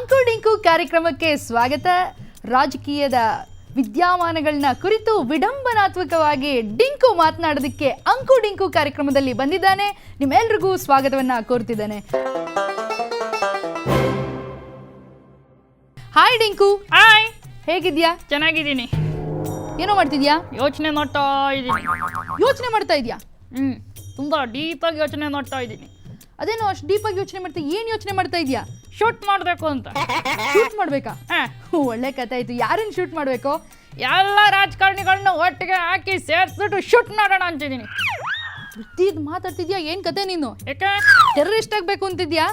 ಅಂಕು ಡಿಂಕು ಕಾರ್ಯಕ್ರಮಕ್ಕೆ ಸ್ವಾಗತ. ರಾಜಕೀಯದ ವಿದ್ಯಮಾನಗಳನ್ನ ಕುರಿತು ವಿಡಂಬನಾತ್ಮಕವಾಗಿ ಡಿಂಕು ಮಾತನಾಡೋದಕ್ಕೆ ಅಂಕು ಡಿಂಕು ಕಾರ್ಯಕ್ರಮದಲ್ಲಿ ಬಂದಿದ್ದಾನೆ. ನಿಮ್ಮೆಲ್ರಿಗೂ ಸ್ವಾಗತವನ್ನ ಕೋರ್ತಿದ್ದಾನೆ. ಹಾಯ್ ಡಿಂಕು. ಹಾಯ್, ಹೇಗಿದ್ಯಾ? ಚೆನ್ನಾಗಿದ್ದೀನಿ. ಏನೋ ಮಾಡ್ತಿದ್ಯಾ? ಯೋಚನೆ ಮಾಡ್ತಾ ಇದ್ದೀನಿ. ಯೋಚನೆ ಮಾಡ್ತಾ ಇದ್ಯಾ? ತುಂಬಾ ಡೀಪಾಗಿ ಯೋಚನೆ ಮಾಡ್ತಾ ಇದ್ದೀನಿ. ಅದೇನೋ ಅಷ್ಟು ಡೀಪಾಗಿ ಯೋಚನೆ ಮಾಡ್ತಾ ಏನು ಯೋಚನೆ ಮಾಡ್ತಾ ಇದ್ಯಾ? ಶೂಟ್ ಮಾಡಬೇಕು ಅಂತ. ಶೂಟ್ ಮಾಡ್ಬೇಕಾ? ಒಳ್ಳೆ ಕಥೆ ಆಯ್ತು. ಯಾರನ್ನ ಶೂಟ್ ಮಾಡಬೇಕು? ಎಲ್ಲ ರಾಜಕಾರಣಿಗಳನ್ನ ಒಟ್ಟಿಗೆ ಹಾಕಿ ಸೇರಿಸ್ಬಿಟ್ಟು ಶೂಟ್ ಮಾಡೋಣ ಅಂತಿದ್ದೀನಿ. ಮಾತಾಡ್ತಿದ್ಯಾ? ಏನ್ ಕತೆ ನೀನು? ಯಾಕೆ ಟೆರರಿಸ್ಟ್ ಆಗ್ಬೇಕು ಅಂತಿದ್ಯಾ?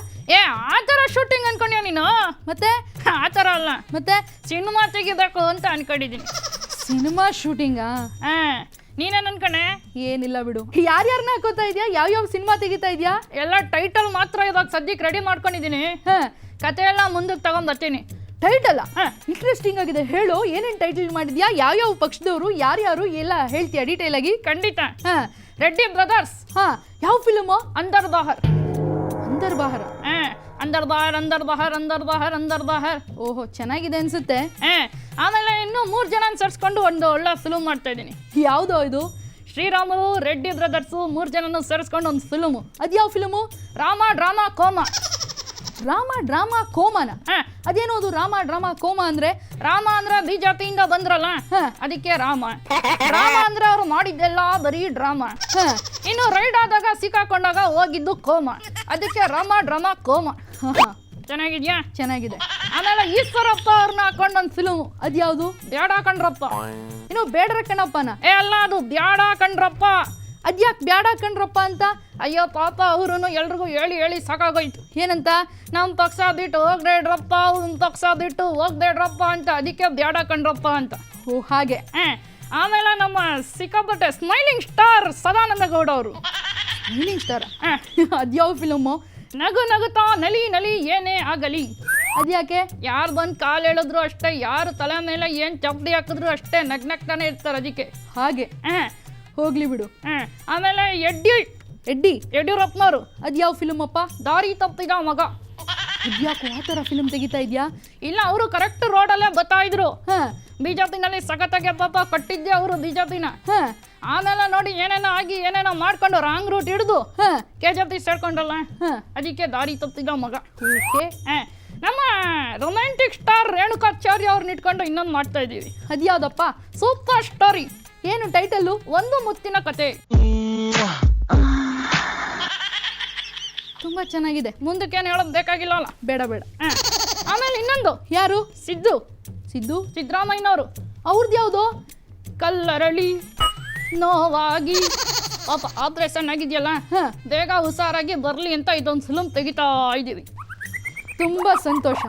ಆ ಥರ ಶೂಟಿಂಗ್ ಅನ್ಕೊಂಡ್ಯಾ ನೀನು? ಮತ್ತೆ ಆ ಥರ ಅಲ್ಲ, ಮತ್ತೆ ಸಿನಿಮಾ ತೆಗಿಬೇಕು ಅಂತ ಅನ್ಕೊಂಡಿದ್ದೀನಿ. ಸಿನಿಮಾ ಶೂಟಿಂಗಾ? ನೀನೇನು ಅನ್ಕೊಂಡೆ? ಏನಿಲ್ಲ ಬಿಡು. ಯಾರ್ಯಾರನ್ನ ಹಾಕೋತಾ ಇದ್ಯಾ? ಯಾವ್ಯಾವ ಸಿನಿಮಾ ತೆಗಿತಾ ಇದ್ಯಾ? ಎಲ್ಲ ಟೈಟಲ್ ಮಾತ್ರ ಇವಾಗ ಸದ್ಯಕ್ಕೆ ರೆಡಿ ಮಾಡ್ಕೊಂಡಿದ್ದೀನಿ. ಕತೆ ಎಲ್ಲ ಮುಂದಕ್ಕೆ ತಗೊಂಡ್ ಬರ್ತೀನಿ. ಟೈಟಲ್ ಇಂಟ್ರೆಸ್ಟಿಂಗ್ ಆಗಿದೆ, ಹೇಳು. ಏನೇನು ಟೈಟಲ್ ಮಾಡಿದ್ಯಾ? ಯಾವ್ಯಾವ ಪಕ್ಷದವರು, ಯಾರ್ಯಾರು ಎಲ್ಲ ಹೇಳ್ತೀಯಾ ಡೀಟೇಲ್ ಆಗಿ? ಖಂಡಿತ. ರೆಡ್ಡಿ ಬ್ರದರ್ಸ್. ಯಾವ ಫಿಲ್ಮು? ಅಂದರ್ ಬಹರ್. ಅಂದರ್ ಬಹರ್? ಅಂದರ್ ಬಹರ್, ಅಂದರ್ ಬಹರ್, ಅಂದರ್ ಬಹರ್, ಅಂದರ್ ಬಹರ್. ಓಹೋ, ಚೆನ್ನಾಗಿದೆ ಅನ್ಸುತ್ತೆ. ಆಮೇಲೆ ಇನ್ನು 3 ಜನ ಸೇರಿಸ್ಕೊಂಡು ಒಂದು ಒಳ್ಳೆ ಫಿಲ್ಮ್ ಮಾಡ್ತಾ ಇದ್ದೀನಿ. ಯಾವುದೋ ಇದು? ಶ್ರೀರಾಮು, ರೆಡ್ಡಿ ಬ್ರದರ್ಸು 3 ಜನನು ಸೇರಿಸ್ಕೊಂಡು ಒಂದು ಫಿಲ್ಮು. ಅದ್ಯಾವ ಫಿಲ್ಮು? ರಾಮ ಡ್ರಾಮಾ ಕೋಮ. ರಾಮ ಡ್ರಾಮಾ ಕೋಮನ? ಅದೇನೋ ಅದು ರಾಮ ಡ್ರಾಮಾ ಕೋಮ ಅಂದ್ರೆ? ರಾಮ ಅಂದ್ರೆ ಬಿಜೆಪಿಯಿಂದ ಬಂದ್ರಲ್ಲ, ಅದಕ್ಕೆ ರಾಮ. ಡ್ರಾಮ ಅಂದ್ರೆ ಅವ್ರು ಮಾಡಿದ್ದೆಲ್ಲ ಬರೀ ಡ್ರಾಮಾ. ಇನ್ನು ರೈಡ್ ಆದಾಗ ಸಿಕ್ಕಾಕೊಂಡಾಗ ಹೋಗಿದ್ದು ಕೋಮ, ಅದಕ್ಕೆ ರಾಮ ಡ್ರಾಮಾ ಕೋಮ. ಚೆನ್ನಾಗಿದ್ಯಾ? ಚೆನ್ನಾಗಿದೆ. ಆಮೇಲೆ ಈಶ್ವರಪ್ಪ ಅವ್ರನ್ನ ಹಾಕೊಂಡು ಒಂದು ಫಿಲ್ಮು. ಅದ್ಯಾವುದು? ಬ್ಯಾಡ ಕಣ್ರಪ್ಪ. ಇನ್ನು ಬೇಡ್ರ ಕಣಪ್ಪನ? ಅಲ್ಲ, ಅದು ಬ್ಯಾಡ ಕಣ್ರಪ್ಪ. ಅದ್ಯಾಕೆ ಬ್ಯಾಡ ಕಣ್ರಪ್ಪ ಅಂತ? ಅಯ್ಯೋ ಪಾಪ, ಅವರು ಎಲ್ರಿಗೂ ಹೇಳಿ ಹೇಳಿ ಸಾಕಾಗೋಯ್ತು. ಏನಂತ? ನಮ್ಮ ಪಕ್ಷ ಬಿಟ್ಟು ಹೋಗ್ದೇಡ್ರಪ್ಪ, ಅವ್ನ ಪಕ್ಷ ಬಿಟ್ಟು ಹೋಗ್ದೇಡ್ರಪ್ಪ ಅಂತ, ಅದಕ್ಕೆ ಬ್ಯಾಡ ಕಣ್ರಪ್ಪ ಅಂತ. ಓ ಹಾಗೆ. ಆಮೇಲೆ ನಮ್ಮ ಸಿಕ್ಕಾಪಟ್ಟೆ ಸ್ಮೈಲಿಂಗ್ ಸ್ಟಾರ್ ಸದಾನಂದ ಗೌಡ ಅವರು. Smiling star? ಅದ್ಯಾವ ಫಿಲ್ಮು? ನಗು ನಗುತ್ತಾ ನಲಿ ನಲಿ ಏನೇ ಆಗಲಿ. ಅದ್ಯಾಕೆ? ಯಾರು ಬಂದು ಕಾಲು ಹೇಳಿದ್ರು ಅಷ್ಟೇ, ಯಾರು ತಲೆ ಮೇಲೆ ಏನು ಚಪ್ಪಡಿ ಹಾಕಿದ್ರು ಅಷ್ಟೇ ನಗ್ನಗ್ತಾನೆ ಇರ್ತಾರೆ, ಅದಕ್ಕೆ. ಹಾಗೆ. ಹೋಗ್ಲಿ ಬಿಡು. ಆಮೇಲೆ ಯಡಿಯೂರಪ್ಪನವರು. ಅದ್ಯಾವ ಫಿಲ್ಮ್ ಅಪ್ಪ? ದಾರಿ ತಪ್ಪಿದ ಮಗ. ಅದ್ಯಾಕೋ ಆ ಥರ ಫಿಲ್ಮ್ ತೆಗಿತಾ ಇದೆಯಾ? ಇಲ್ಲ, ಅವರು ಕರೆಕ್ಟ್ ರೋಡಲ್ಲೇ ಬರ್ತಾ ಇದ್ರು. ಬಿಜೆಪಿನಲ್ಲಿ ಸಖತ್ತಾಗೆ ಪಾಪ ಕಟ್ಟಿದ್ದೆ ಅವರು ಬಿಜೆಪಿನ. ಆಮೇಲೆ ನೋಡಿ ಏನೇನೋ ಆಗಿ ಏನೇನೋ ಮಾಡ್ಕೊಂಡು ರಾಂಗ್ ರೂಟ್ ಹಿಡಿದು ಕೆಜೆಪಿ ಸೇರ್ಕೊಂಡಲ್ಲ, ಅದಕ್ಕೆ ದಾರಿ ತಪ್ಪಿದ ಮಗ. ನಮ್ಮ ರೊಮ್ಯಾಂಟಿಕ್ ಸ್ಟಾರ್ ರೇಣುಕಾಚಾರ್ಯ ಅವ್ರನ್ನ ಇಟ್ಕೊಂಡು ಇನ್ನೊಂದು ಮಾಡ್ತಾ ಇದ್ದೀವಿ. ಅದ್ಯಾವ್ದಪ್ಪ? Super story. ಏನು ಟೈಟಲ್ಲು? ಒಂದು ಮುತ್ತಿನ ಕತೆ. ತುಂಬಾ ಚೆನ್ನಾಗಿದೆ. ಮುಂದಕ್ಕೇನು ಹೇಳೋದು ಬೇಕಾಗಿಲ್ಲ ಅಲ್ಲ? ಬೇಡ ಬೇಡ. ಆಮೇಲೆ ಇನ್ನೊಂದು. ಯಾರು? ಸಿದ್ದು ಸಿದ್ದರಾಮಯ್ಯನವರು. ಅವ್ರದ್ದು ಯಾವುದು? ಕಲ್ಲರಳಿ ನೋವಾಗಿ ಪಾಪ ಆಪರೇಷನ್ ಆಗಿದೆಯಲ್ಲ, ಬೇಗ ಹುಷಾರಾಗಿ ಬರಲಿ ಅಂತ ಇದೊಂದು ಫಿಲ್ಮ್ ತೆಗಿತಾ ಇದ್ದೀವಿ. ತುಂಬಾ ಸಂತೋಷ.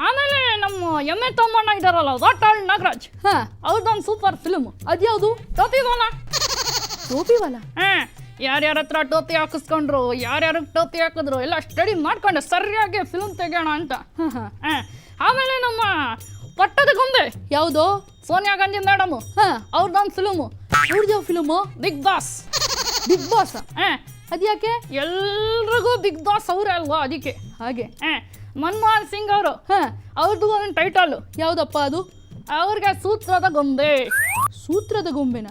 ಆಮೇಲೆ ನಮ್ಮ ಎಮ್ಮೆ ತಮ್ಮಣ್ಣ ಇದಾರಲ್ಲ, ವಾಟಾಳ್ ನಾಗರಾಜ್, ಅವ್ರದ್ದೊಂದು ಸೂಪರ್ ಫಿಲ್ಮ್. ಅದ್ಯಾವುದು? ಟೋಪಿವಾಲ. ಟೋಪಿವಾಲ? ಯಾರ್ಯಾರ ಹತ್ರ ಟೋಪಿ ಹಾಕಿಸ್ಕೊಂಡ್ರು, ಯಾರ್ಯಾರಿಗೆ ಟೋಪಿ ಹಾಕಿದ್ರು ಎಲ್ಲ ಸ್ಟಡಿ ಮಾಡ್ಕೊಂಡು ಸರಿಯಾಗಿ ಫಿಲ್ಮ್ ತೆಗೋಣ ಅಂತ. ಆಮೇಲೆ ನಮ್ಮ ಪಟ್ಟದ ಗೊಂಬೆ. ಯಾವುದು? ಸೋನಿಯಾ ಗಾಂಧಿ ಮೇಡಮ್, ಅವ್ರದ್ದೊಂದು ಫಿಲ್ಮು. ಅವ್ರದ್ದು film? Bigg Boss. Bigg Boss? ಅದ್ಯಾಕೆ? ಎಲ್ರಿಗೂ ಬಿಗ್ ಬಾಸ್ ಅವರೇ ಅಲ್ವಾ, ಅದಕ್ಕೆ. ಹಾಗೆ. ಮನಮೋಹನ್ ಸಿಂಗ್ ಅವರು, ಅವ್ರದ್ದು ಒಂದು ಟೈಟಲ್. ಯಾವುದಪ್ಪ ಅದು? ಅವ್ರಿಗೆ ಸೂತ್ರದ ಗೊಂಬೆ. ಸೂತ್ರದ ಗೊಂಬೆನ?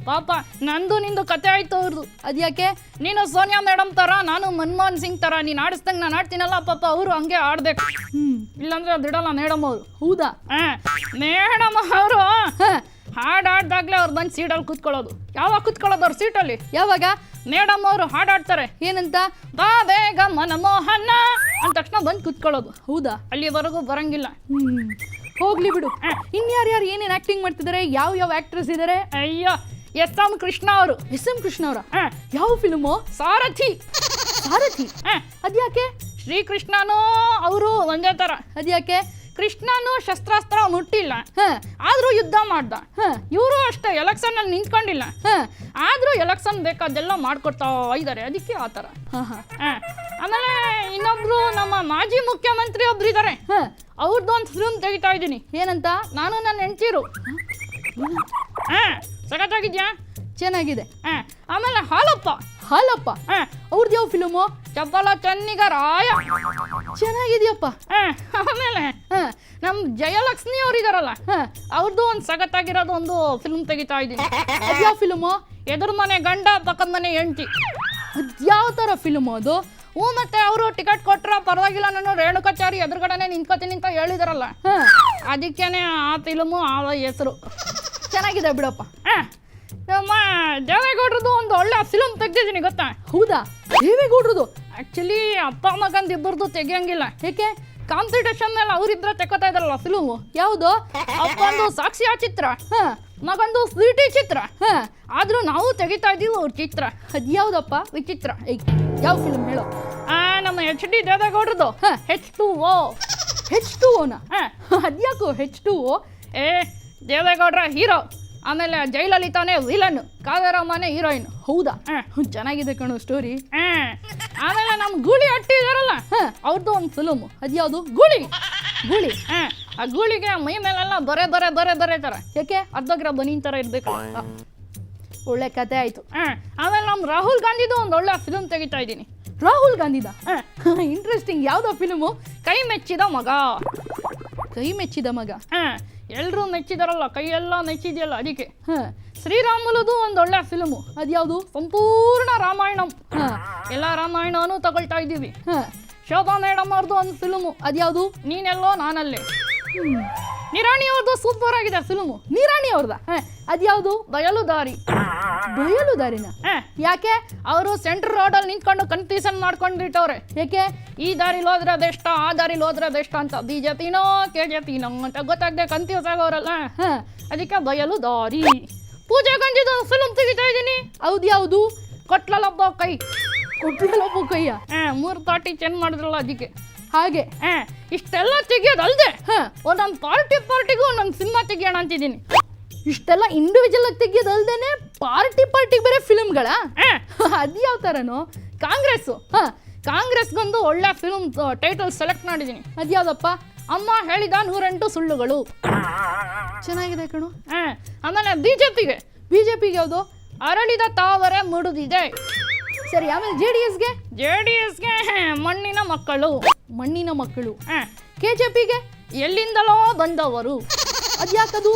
ಪಾಪ ನಂದು ನಿಂದು ಕತೆ ಆಯ್ತು ಅವ್ರದ್ದು. ಅದ್ಯಾಕೆ? ನೀನು ಸೋನಿಯಾ ಮೇಡಮ್ ತರ, ನಾನು ಮನಮೋಹನ್ ಸಿಂಗ್ ತರ. ನೀನು ಆಡಿಸ್ದಂಗೆ ನಾನು ಆಡ್ತೀನಲ್ಲ, ಪಾಪ ಅವರು ಹಂಗೆ ಆಡ್ಬೇಕು. ಇಲ್ಲಾಂದ್ರೆ ಅದಿಡಲ್ಲ ಮೇಡಮ್ ಅವರು. ಹೌದಾ? ಮೇಡಮ್ ಅವರು ಹಾಡಾಡ್ದಾಗ್ಲೇ ಅವ್ರು ಬಂದು ಸೀಟಲ್ಲಿ ಕೂತ್ಕೊಳ್ಳೋದು. ಯಾವಾಗ ಕೂತ್ಕೊಳ್ಳೋದು ಅವ್ರ ಸೀಟಲ್ಲಿ? ಯಾವಾಗ? ಮೇಡಮ್ ಅವರು ಹಾಡಾಡ್ತಾರೆ. ಏನಂತ? ಬಾ ಬೇಗ ಮನಮೋಹನ ಅಂದ ತಕ್ಷಣ ಬಂದು ಕೂತ್ಕೊಳ್ಳೋದು. ಹೌದಾ? ಅಲ್ಲಿವರೆಗೂ ಬರಂಗಿಲ್ಲ. ಹೋಗ್ಲಿ ಬಿಡು. ಇನ್ಯಾರ್ಯಾರು ಏನೇನು ಆಕ್ಟಿಂಗ್ ಮಾಡ್ತಿದ್ದಾರೆ? ಯಾವ ಆಕ್ಟ್ರೆಸ್ ಇದ್ದಾರೆ? ಅಯ್ಯೋ, ಎಸ್.ಎಂ. ಕೃಷ್ಣ ಅವರು. ಎಸ್.ಎಂ. ಕೃಷ್ಣ ಅವರ? ಯಾವ ಫಿಲ್ಮು? ಸಾರಥಿ. ಸಾರಥಿ? ಅದ್ಯಾಕೆ? ಶ್ರೀಕೃಷ್ಣನೂ ಅವರು ಒಂದೇ ತರ. ಅದ್ಯಾಕೆ? ಕೃಷ್ಣನು ಶಸ್ತ್ರಾಸ್ತ್ರ ಮುಟ್ಟಿಲ್ಲ, ಆದ್ರೂ ಯುದ್ಧ ಮಾಡ್ದ. ಇವರು ಅಷ್ಟೇ ಎಲೆಕ್ಷನ್ ಅಲ್ಲಿ ನಿಂತ್ಕೊಂಡಿಲ್ಲ, ಆದ್ರೂ ಎಲೆಕ್ಷನ್ ಬೇಕಾದೆಲ್ಲ ಮಾಡ್ಕೊಡ್ತಾ ಇದ್ದಾರೆ, ಅದಕ್ಕೆ ಆ ಥರ. ಆಮೇಲೆ ಇನ್ನೊಬ್ರು ನಮ್ಮ ಮಾಜಿ ಮುಖ್ಯಮಂತ್ರಿ ಒಬ್ರು ಇದ್ದಾರೆ, ಅವ್ರದ್ದೊಂದು ಫಿಲ್ಮ್ ತೆಗಿತಾ ಇದ್ದೀನಿ. ಏನಂತ? ನಾನು ನನ್ನ ಹೆಂಡ್ತೀರು. ಸಖತ್ತಾಗಿದ್ಯಾ? ಚೆನ್ನಾಗಿದೆ. ಆಮೇಲೆ ಹಾಲಪ್ಪ. ಹಾಲಪ್ಪ ಅವ್ರದ್ದು ಯಾವ ಫಿಲ್ಮು? ಚಪ್ಪಲ ಚೆನ್ನಿಗ ರಾಯ. ಚೆನ್ನಾಗಿದ್ಯಪ್ಪ. ಆಮೇಲೆ ನಮ್ಮ ಜಯಲಕ್ಷ್ಮಿ ಅವ್ರು ಇದಾರಲ್ಲ, ಅವ್ರದ್ದು ಒಂದು ಸಖತ್ತಾಗಿರೋದು ಒಂದು ಫಿಲ್ಮ್ ತೆಗಿತಾ ಇದ್ದೀನಿ. ಅದ್ಯಾವ ಫಿಲ್ಮು? ಎದುರು ಮನೆ ಗಂಡ ಪಕ್ಕದ ಮನೆ ಹೆಂಡತಿ. ಅದ್ಯಾವ ಥರ ಫಿಲ್ಮು ಅದು? ಮತ್ತೆ ಅವರು ಟಿಕೆಟ್ ಕೊಟ್ರ ಪರವಾಗಿಲ್ಲ, ನಾನು ರೇಣುಕಾಚಾರಿ ಎದುರುಗಡೆನೆ ನಿಂತ್ಕೋತೀನಿ ಅಂತ ಹೇಳಿದಾರಲ್ಲ, ಅದಕ್ಕೇನೆ ಆ ಫಿಲ್ಮು ಆ ಹೆಸರು. ಚೆನ್ನಾಗಿದೆ ಬಿಡಪ್ಪ. ನಮ್ಮ ದೇವೇಗೌಡ್ರದ್ದು ಒಂದು ಒಳ್ಳೆ ಫಿಲ್ಮ್ ತೆಗ್ದಿದ್ದೀನಿ ಗೊತ್ತಾ? ಹೌದಾ? ದೇವೇಗೌಡ್ರದು? ಆ್ಯಕ್ಚುಲಿ ಅಪ್ಪ ಮಗಂದು ಇಬ್ಬರದು ತೆಗಿಯಂಗಿಲ್ಲ. ಏಕೆ? ಕಾಂಪಿಟೇಷನ್ ಮೇಲೆ ಅವರಿಬ್ಬರ ತೆಕ್ಕೋತಾ ಇದಾರಲ್ಲ ಫಿಲ್ಮು. ಯಾವುದು? ಅಪ್ಪಂದು ಸಾಕ್ಷಿಯ ಚಿತ್ರ, ಮಗಂದು ಸ್ವೀಟಿ ಚಿತ್ರ. ಆದ್ರೂ ನಾವು ತೆಗಿತಾ ಇದೀವಿ ಅವ್ರ ಚಿತ್ರ. ಅದ್ಯಾವ್ದಪ್ಪ? ವಿಚಿತ್ರ. ಯಾವ ಫಿಲ್ಮ್ ಹೇಳೋ? ನಮ್ಮ HD ದೇವೇಗೌಡ್ರದ್ದು H2O. H2Oನ? ಅದ್ಯಾಕೋ H2O? ದೇವೇಗೌಡ್ರ ಹೀರೋ, ಆಮೇಲೆ ಜಯಲಲಿತಾನೇ ವಿಲನ್, ಕಾವೇರಮ್ಮನೇ ಹೀರೋಯಿನ್. ಹೌದಾ? ಚೆನ್ನಾಗಿದೆ ಕಣೋ ಸ್ಟೋರಿ. ಆಮೇಲೆ ನಮ್ಮ ಗೂಳಿ ಅಟ್ಟಿ ಇದಾರಲ್ಲ, ಅವ್ರದ್ದು ಒಂದು ಫಿಲ್ಮ್. ಅದ್ಯಾವುದು? ಗೂಳಿ. ಗೂಳಿ? ಆ ಗೂಳಿಗೆ ಮೈ ಮೇಲೆಲ್ಲ ಬರೆ ತರ. ಯಾಕೆ? ಅರ್ಧಗ್ರ ಬನೀನ್ ತರ ಇರ್ಬೇಕು. ಒಳ್ಳೆ ಕತೆ ಆಯ್ತು. ಆಮೇಲೆ ನಮ್ಮ ರಾಹುಲ್ ಗಾಂಧಿದು ಒಂದು ಒಳ್ಳೆ ಫಿಲ್ಮ್ ತೆಗಿತಾ ಇದ್ದೀನಿ. ರಾಹುಲ್ ಗಾಂಧಿದ? ಇಂಟ್ರೆಸ್ಟಿಂಗ್. ಯಾವ್ದೋ ಫಿಲ್ಮು? ಕೈ ಮೆಚ್ಚಿದ ಮಗ. ಕೈ ಮೆಚ್ಚಿದ ಮಗ? ಎಲ್ರೂ ಮೆಚ್ಚಿದಾರಲ್ಲ, ಕೈಯೆಲ್ಲ ಮೆಚ್ಚಿದೆಯಲ್ಲ, ಅದಕ್ಕೆ. ಶ್ರೀರಾಮುಲುದು ಒಂದು ಒಳ್ಳೆ ಫಿಲ್ಮು. ಅದ್ಯಾವುದು? ಸಂಪೂರ್ಣ ರಾಮಾಯಣಂ. ಎಲ್ಲ ರಾಮಾಯಣನೂ ತಗೊಳ್ತಾ ಇದ್ದೀವಿ. ಶೋಭಾ ಮೇಡಮ್ ಅವ್ರದ್ದು ಒಂದು ಫಿಲ್ಮು. ಅದ್ಯಾವುದು? ನೀನೆಲ್ಲೋ ನಾನಲ್ಲೇ. ನಿರಾಣಿ ಅವ್ರದ್ದು ಸೂಪರ್ ಆಗಿದೆ ಫಿಲ್ಮು. ನಿರಾಣಿ ಅವ್ರದ? ಅದ್ಯಾವುದು? ಬಯಲುದಾರಿ. ಬಯಲುದಾರಿನ? ಯಾಕೆ? ಅವರು ಸೆಂಟ್ರಲ್ ರೋಡಲ್ಲಿ ನಿಂತ್ಕೊಂಡು ಕನ್ಫ್ಯೂಷನ್ ಮಾಡ್ಕೊಂಡಿಟ್ಟವ್ರೆ. ಯಾಕೆ? ಈ ದಾರಿಲಿ ಹೋದ್ರೆ ಬೆಸ್ಟ್, ಆ ದಾರಿಲಿ ಹೋದ್ರೆ ಬೆಸ್ಟ್ ಅಂತ. BJPನೋ KJPನೋ ಅಂತ ಗೊತ್ತಾಗದೆ ಕನ್ಫ್ಯೂಸ್ ಆಗೋರಲ್ಲ, ಅದಕ್ಕೆ ಬಯಲುದಾರಿ. ಪೂಜೆ ಗಂಜಿದು ಫಿಲ್ಮ್ ತೆಗಿತಾ ಇದ್ದೀನಿ. ಯಾವುದು? ಕೊಟ್ಲಲ್ಲೊಬ್ಬ ಕೈ. ಕೊಟ್ಲಲ್ಲೊಬ್ಬ ಕೈಯ? 3 ತಾಟಿ ಚೆಂದ ಮಾಡಿದ್ರಲ್ಲ, ಅದಕ್ಕೆ. ಹಾಗೆ ಇಷ್ಟೆಲ್ಲ ತೆಗಿಯೋದಲ್ದೆ ಒಂದೊಂದು ಪಾರ್ಟಿಗೂ ಒಂದೊಂದು ಸಿನಿಮಾ ತೆಗಿಯೋಣ ಅಂತಿದ್ದೀನಿ. ಇಷ್ಟೆಲ್ಲ ಇಂಡಿವಿಜುವಲ್ ಆಗಿ ತೆಗಿಯೋದಲ್ದೇನೆ ಪಾರ್ಟಿಗೆ ಬೇರೆ ಫಿಲ್ಮ್ಗಳ? ಅದ್ಯಾವ ಥರನೋ? ಕಾಂಗ್ರೆಸ್ಗೊಂದು ಒಳ್ಳೆ ಫಿಲ್ಮ್ ಟೈಟಲ್ ಸೆಲೆಕ್ಟ್ ಮಾಡಿದ್ದೀನಿ. ಅದ್ಯಾವ್ದಪ್ಪ? ಅಮ್ಮ ಹೇಳಿದ 108 ಸುಳ್ಳುಗಳು. ಚೆನ್ನಾಗಿದೆ ಕಣು. ಆಮೇಲೆ BJPಗೆ ಯಾವುದು? ಅರಳಿದ ತಾವರೆ ಮುಡಿದಿದೆ. ಸರಿ, ಆಮೇಲೆ JDSಗೆ ಮಣ್ಣಿನ ಮಕ್ಕಳು. KJPಗೆ ಎಲ್ಲಿಂದಲೋ ಬಂದವರು. ಅದ್ಯಾಕದು?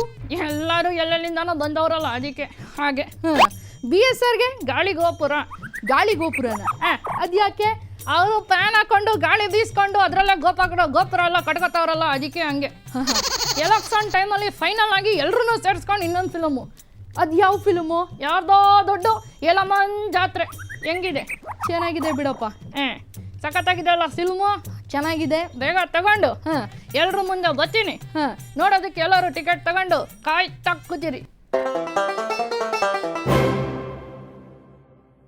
ಎಲ್ಲರೂ ಎಲ್ಲೆಲ್ಲಿಂದನೋ ಬಂದವರಲ್ಲ, ಅದಕ್ಕೆ. ಹಾಗೆ BSRಗೆ ಗಾಳಿಗೋಪುರನ. ಅದ್ಯಾಕೆ? ಅವರು ಪ್ಯಾನ್ ಹಾಕೊಂಡು ಗಾಳಿ ಬೀಸ್ಕೊಂಡು ಅದರಲ್ಲೇ ಗೋಪುರ ಎಲ್ಲ ಕಟ್ಕೋತಾವ್ರಲ್ಲ, ಅದಕ್ಕೆ ಹಂಗೆ. ಎಲೆಕ್ಷನ್ ಟೈಮಲ್ಲಿ ಫೈನಲ್ ಆಗಿ ಎಲ್ರೂ ಸೇರಿಸ್ಕೊಂಡು ಇನ್ನೊಂದು ಫಿಲ್ಮು. ಅದ್ಯಾವ ಫಿಲ್ಮು? ಯಾರ್ದೋ ದೊಡ್ಡ ಯಲಮನ್ ಜಾತ್ರೆ. ಹೆಂಗಿದೆ? ಚೆನ್ನಾಗಿದೆ ಬಿಡಪ್ಪ. ಸಖತ್ತಾಗಿದೆ ಅಲ್ಲ ಫಿಲ್ಮು? ಚೆನ್ನಾಗಿದೆ. ಬೇಗ ತಗೊಂಡು ಎಲ್ರ ಮುಂದೆ ಬರ್ತೀನಿ ನೋಡೋದಕ್ಕೆ. ಎಲ್ಲರೂ ಟಿಕೆಟ್ ತಗೊಂಡು ಕಾಯ್ತಾ ಕೂತೀರಿ.